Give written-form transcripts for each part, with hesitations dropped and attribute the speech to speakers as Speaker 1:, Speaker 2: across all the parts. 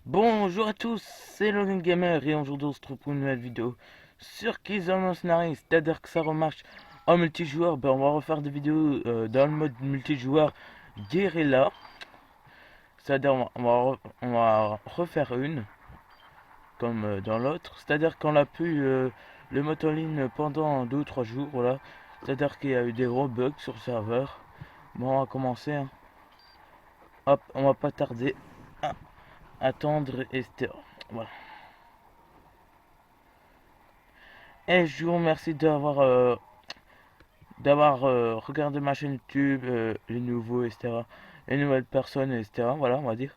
Speaker 1: Bonjour à tous, c'est Logan Gamer et aujourd'hui on se retrouve pour une nouvelle vidéo sur Killzone Mercenary, c'est-à-dire que ça remarche en multijoueur. On va refaire des vidéos dans le mode multijoueur guérilla, c'est-à-dire on va refaire une comme dans l'autre, c'est-à-dire qu'on a pu le mode en ligne pendant 2 ou 3 jours, voilà, c'est-à-dire qu'il y a eu des gros bugs sur le serveur. Bon, on va commencer, hein. Hop, on va pas tarder à attendre et c'était... Voilà. Et je vous remercie d'avoir regardé ma chaîne YouTube, les nouveaux, etc. Les nouvelles personnes, etc. Voilà, on va dire.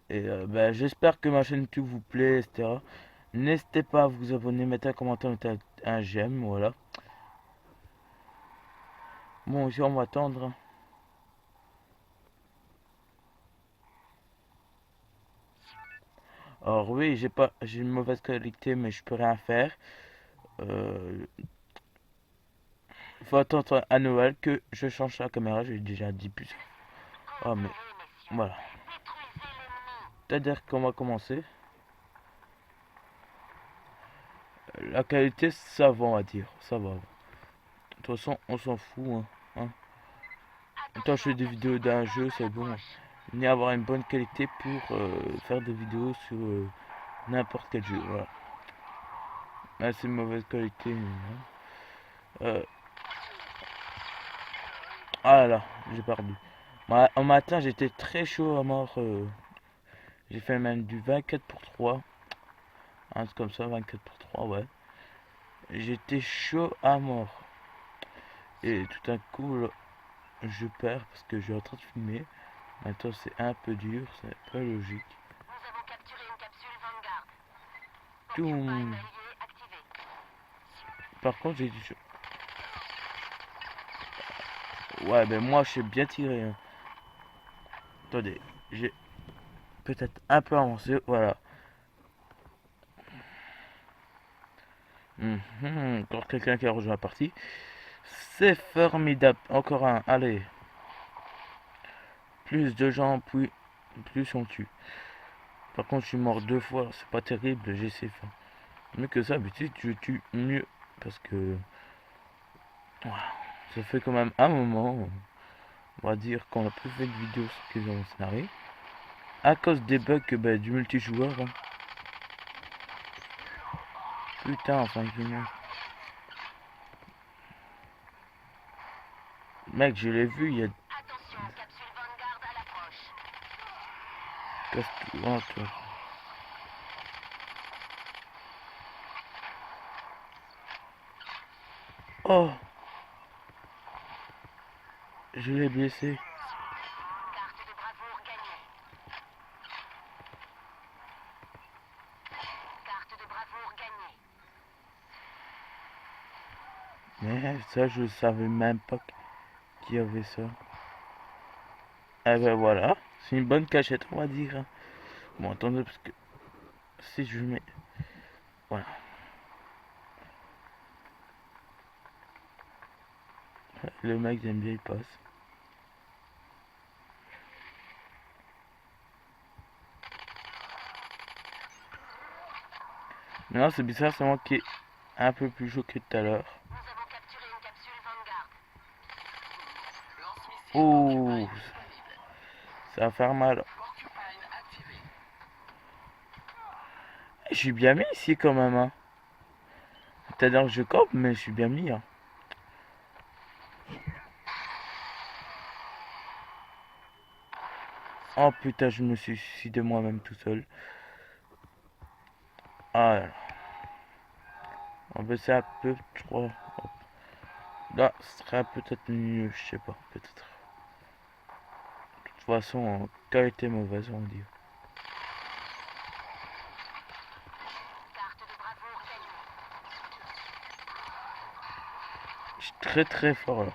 Speaker 1: Et j'espère que ma chaîne YouTube vous plaît, etc. N'hésitez pas à vous abonner, mettre un commentaire, mettre un j'aime, voilà. Bon, ici on va attendre. Alors oui, j'ai une mauvaise qualité, mais je peux rien faire. Euh, Faut attendre à Noël que je change la caméra, j'ai déjà dit plus. Oh mais voilà. C'est-à-dire qu'on va commencer. La qualité, ça va, on va dire. Ça va. De toute façon, on s'en fout, hein. Quand je fais des vidéos d'un jeu, c'est bon. Ni avoir une bonne qualité pour faire des vidéos sur n'importe quel jeu. Voilà. Là, c'est une mauvaise qualité. Euh, ah là, j'ai perdu. Au matin, j'étais très chaud à mort. J'ai fait même du 24/3. Un truc comme ça, 24/3, ouais. J'étais chaud à mort. Et tout d'un coup, là, je perds parce que je suis en train de filmer. Maintenant, c'est un peu dur, c'est pas logique. Tout. Par contre, j'ai du. Ouais, ben moi, je sais bien tirer, hein. Attendez, j'ai peut-être un peu avancé, voilà. Encore quelqu'un qui a rejoint la partie. C'est formidable. Encore un, allez. Plus de gens, puis plus on tue. Par contre, je suis mort 2 fois, c'est pas terrible, j'essaie de faire mieux que ça, mais tu je tue mieux. Parce que ouais, ça fait quand même un moment, on va dire, qu'on a plus fait de vidéos sur Killzone Mercenary. À cause des bugs du multijoueur, hein. Putain, enfin, mec, je l'ai vu, il y a. Casse-tout, hein, toi. Oh, je l'ai blessé. Mais ça, je savais même pas qu'il y avait ça. Eh ben voilà, c'est une bonne cachette, on va dire, hein. Bon, attendez, parce que si je mets. Voilà, le mec, j'aime bien, il passe. Mais non, c'est bizarre, c'est moi qui est un peu plus chaud que tout à l'heure. Oh, ça va faire mal. Je suis bien mis ici quand même, hein. C'est-à-dire que je campe, mais je suis bien mis, hein. Oh putain, je me suis suicidé moi-même tout seul. Ah là là. On va essayer un peu trop. Là, ce serait peut-être mieux, je sais pas, peut-être. De toute façon, qualité mauvaise, on va dire. Je suis très très fort là. De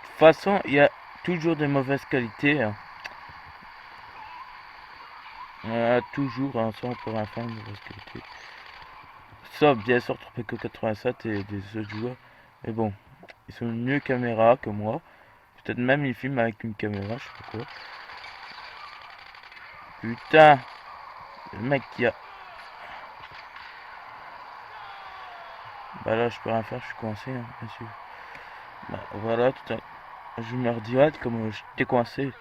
Speaker 1: toute façon, il y a toujours des mauvaises qualités, hein. Il y en a toujours, hein, ça on peut rien faire, de mauvaise qualité. Sauf bien sûr Tropico 87 et des autres joueurs. Mais bon, Ils sont mieux caméra que moi. Peut-être même ils filment avec une caméra, je sais pas quoi. Putain, le mec qui a... Bah là, je peux rien faire, je suis coincé, hein, bien sûr. Bah voilà, tout à... Je meurs direct comme j'étais coincé.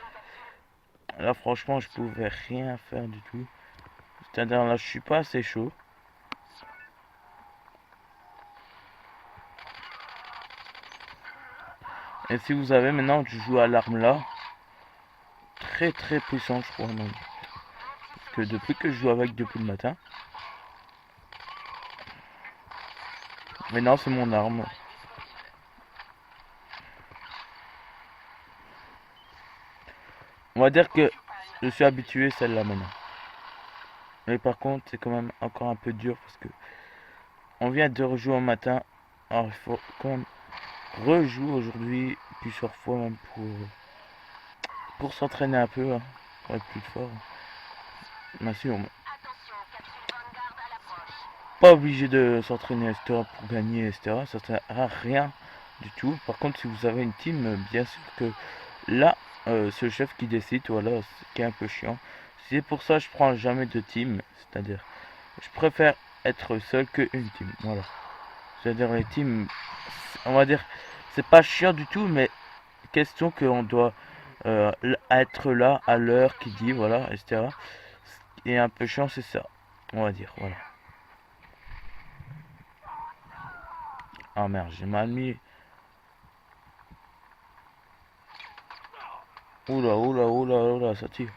Speaker 1: Là, franchement, je pouvais rien faire du tout. C'est-à-dire, là, je suis pas assez chaud. Et si vous avez maintenant, je joue à l'arme là. Très très puissant, je crois même. Parce que depuis que je joue avec depuis le matin. Maintenant, c'est mon arme. On va dire que je suis habitué celle-là maintenant. Mais par contre, c'est quand même encore un peu dur parce que on vient de rejouer au matin. Alors, il faut quand même rejouer aujourd'hui plusieurs fois même pour s'entraîner un peu, hein, pour être plus fort. Bien sûr, pas obligé de s'entraîner, etc. pour gagner, etc. Ça sert à rien du tout. Par contre, si vous avez une team, bien sûr que là, c'est le chef qui décide, voilà, ce qui est un peu chiant. C'est pour ça que je prends jamais de team, c'est-à-dire, je préfère être seul que une team, voilà. C'est-à-dire les teams, on va dire, c'est pas chiant du tout, mais question qu'on doit être là à l'heure qui dit, voilà, etc. Ce qui est un peu chiant, c'est ça, on va dire, voilà. Ah merde, j'ai mal mis. Oula, oula, oula, oula, ça tire.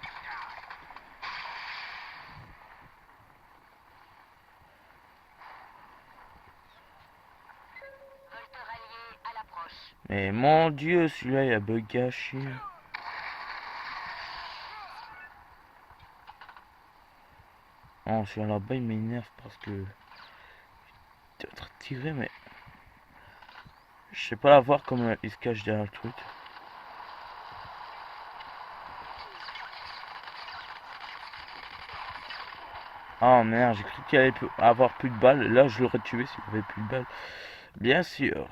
Speaker 1: Mais mon dieu, celui-là, il a bug à chier. Oh, celui-là là-bas, il m'énerve parce que... Tu es en train de tirer, mais... Je sais pas la voir comme il se cache derrière le truc. Oh merde, j'ai cru qu'il allait avoir plus de balles. Là, je l'aurais tué s'il avait plus de balles. Bien sûr.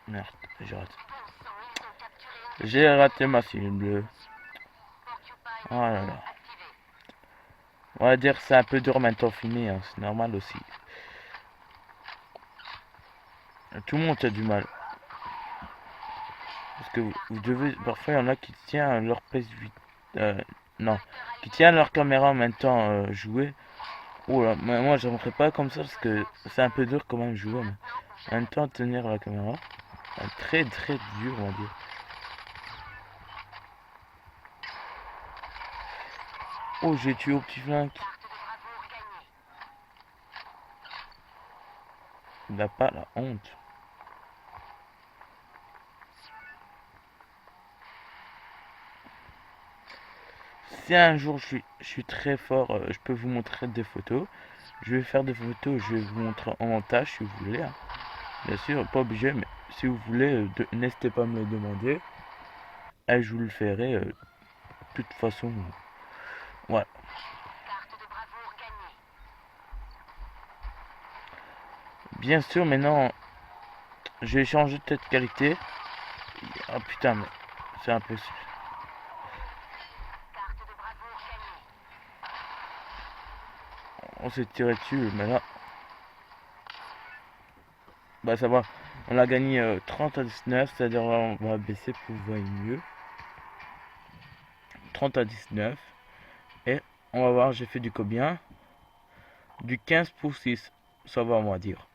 Speaker 1: Merde, j'ai raté. J'ai raté ma cible bleue. Oh là là. On va dire que c'est un peu dur maintenant filmer, hein. C'est normal aussi. Tout le monde a du mal. Parce que vous devez... Parfois, il y en a qui tiennent leur PS8... non. Qui tiennent leur caméra en même temps jouer. Oh là, mais moi j'aimerais pas comme ça parce que c'est un peu dur quand même jouer. Mais en même temps, tenir la caméra. Très très dur, on va dire. Oh, j'ai tué au petit flingue. Il n'a pas la honte. Si un jour je suis très fort, je peux vous montrer des photos. Je vais faire des photos, je vais vous montrer en montage si vous voulez, hein. Bien sûr, pas obligé, mais si vous voulez, n'hésitez pas à me le demander. Et je vous le ferai de toute façon. Voilà. Bien sûr, maintenant, je vais changer de tête qualité. Ah putain, mais c'est impossible. On s'est tiré dessus, mais là, bah ça va. On a gagné 30 à 19, c'est-à-dire on va baisser pour voir mieux. 30 à 19. Et on va voir, j'ai fait du combien? Du 15 pour 6. Ça va, on va dire.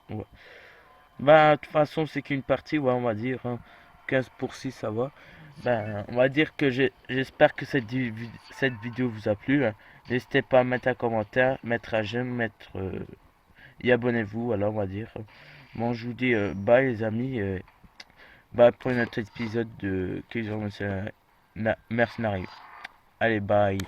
Speaker 1: Ouais. Bah, de toute façon, c'est qu'une partie, ouais, on va dire. Hein. 15 pour 6, ça va. Ben, on va dire que j'espère que cette vidéo vous a plu, hein. N'hésitez pas à mettre un commentaire, mettre un j'aime, mettre et abonnez-vous. Alors, on va dire. Bon, je vous dis bye, les amis. Bye pour notre épisode de Kills Mercenary. Allez, bye.